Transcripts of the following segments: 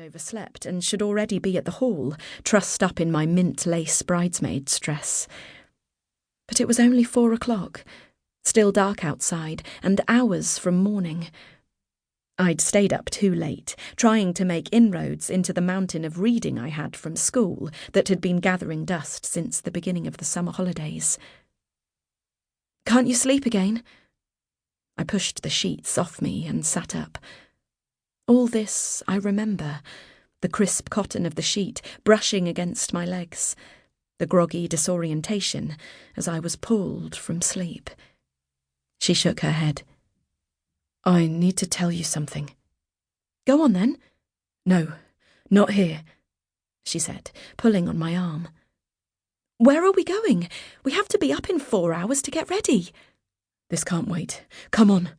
I'd overslept and should already be at the hall, trussed up in my mint-lace bridesmaid's dress. But it was only 4 o'clock, still dark outside, and hours from morning. I'd stayed up too late, trying to make inroads into the mountain of reading I had from school that had been gathering dust since the beginning of the summer holidays. "Can't you sleep again?" I pushed the sheets off me and sat up. All this I remember, the crisp cotton of the sheet brushing against my legs, the groggy disorientation as I was pulled from sleep. She shook her head. "I need to tell you something." "Go on then." "No, not here," she said, pulling on my arm. "Where are we going? We have to be up in 4 hours to get ready." "This can't wait. Come on."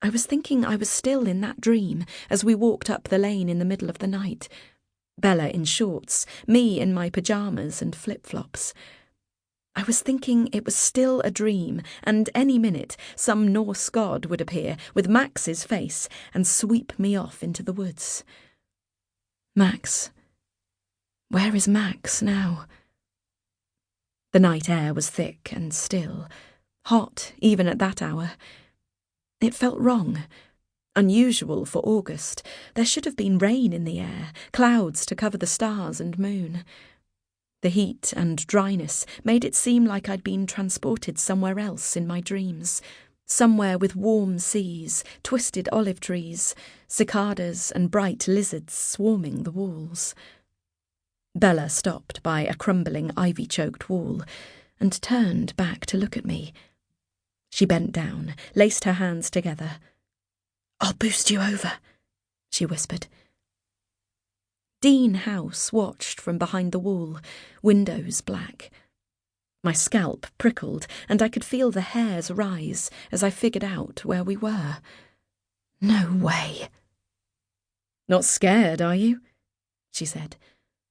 I was thinking I was still in that dream as we walked up the lane in the middle of the night. Bella in shorts, me in my pyjamas and flip-flops. I was thinking it was still a dream, and any minute some Norse god would appear with Max's face and sweep me off into the woods. Max. Where is Max now? The night air was thick and still, hot even at that hour. It felt wrong, unusual for August. There should have been rain in the air, clouds to cover the stars and moon. The heat and dryness made it seem like I'd been transported somewhere else in my dreams, somewhere with warm seas, twisted olive trees, cicadas and bright lizards swarming the walls. Bella stopped by a crumbling ivy-choked wall and turned back to look at me. She bent down, laced her hands together. "I'll boost you over," she whispered. Dean House watched from behind the wall, windows black. My scalp prickled, and I could feel the hairs rise as I figured out where we were. No way. "Not scared, are you?" she said,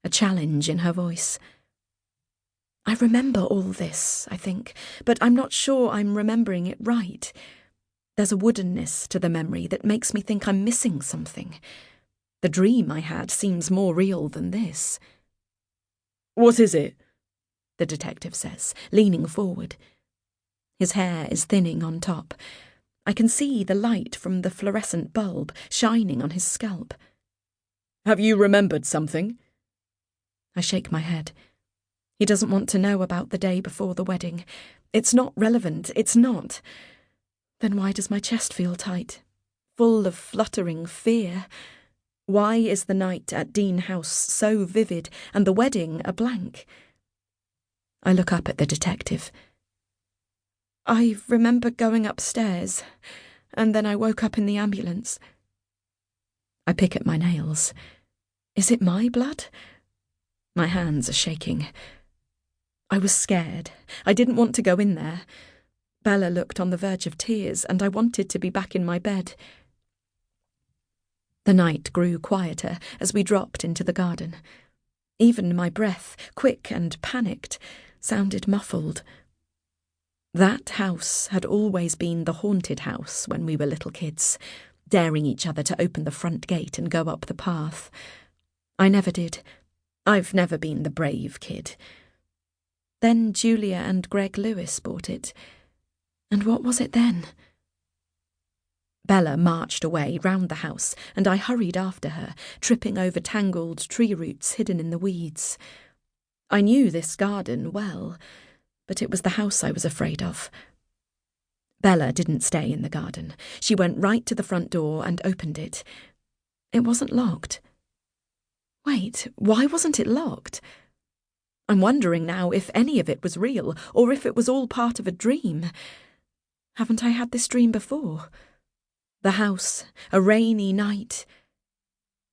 a challenge in her voice. I remember all this, I think, but I'm not sure I'm remembering it right. There's a woodenness to the memory that makes me think I'm missing something. The dream I had seems more real than this. "What is it?" the detective says, leaning forward. His hair is thinning on top. I can see the light from the fluorescent bulb shining on his scalp. "Have you remembered something?" I shake my head. He doesn't want to know about the day before the wedding. It's not relevant, it's not. Then why does my chest feel tight, full of fluttering fear? Why is the night at Dean House so vivid and the wedding a blank? I look up at the detective. "I remember going upstairs, and then I woke up in the ambulance." I pick at my nails. Is it my blood? My hands are shaking. I was scared. I didn't want to go in there. Bella looked on the verge of tears, and I wanted to be back in my bed. The night grew quieter as we dropped into the garden. Even my breath, quick and panicked, sounded muffled. That house had always been the haunted house when we were little kids, daring each other to open the front gate and go up the path. I never did. I've never been the brave kid. Then Julia and Greg Lewis bought it. And what was it then? Bella marched away round the house, and I hurried after her, tripping over tangled tree roots hidden in the weeds. I knew this garden well, but it was the house I was afraid of. Bella didn't stay in the garden. She went right to the front door and opened it. It wasn't locked. Wait, why wasn't it locked? I'm wondering now if any of it was real, or if it was all part of a dream. Haven't I had this dream before? The house, a rainy night.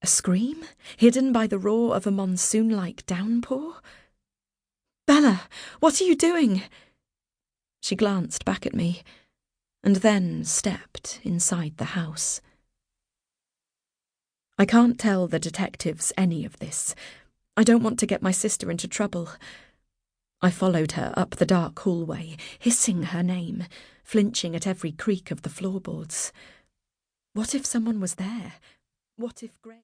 A scream, hidden by the roar of a monsoon-like downpour? "Bella, what are you doing?" She glanced back at me, and then stepped inside the house. I can't tell the detectives any of this. I don't want to get my sister into trouble. I followed her up the dark hallway, hissing her name, flinching at every creak of the floorboards. What if someone was there? What if Greg...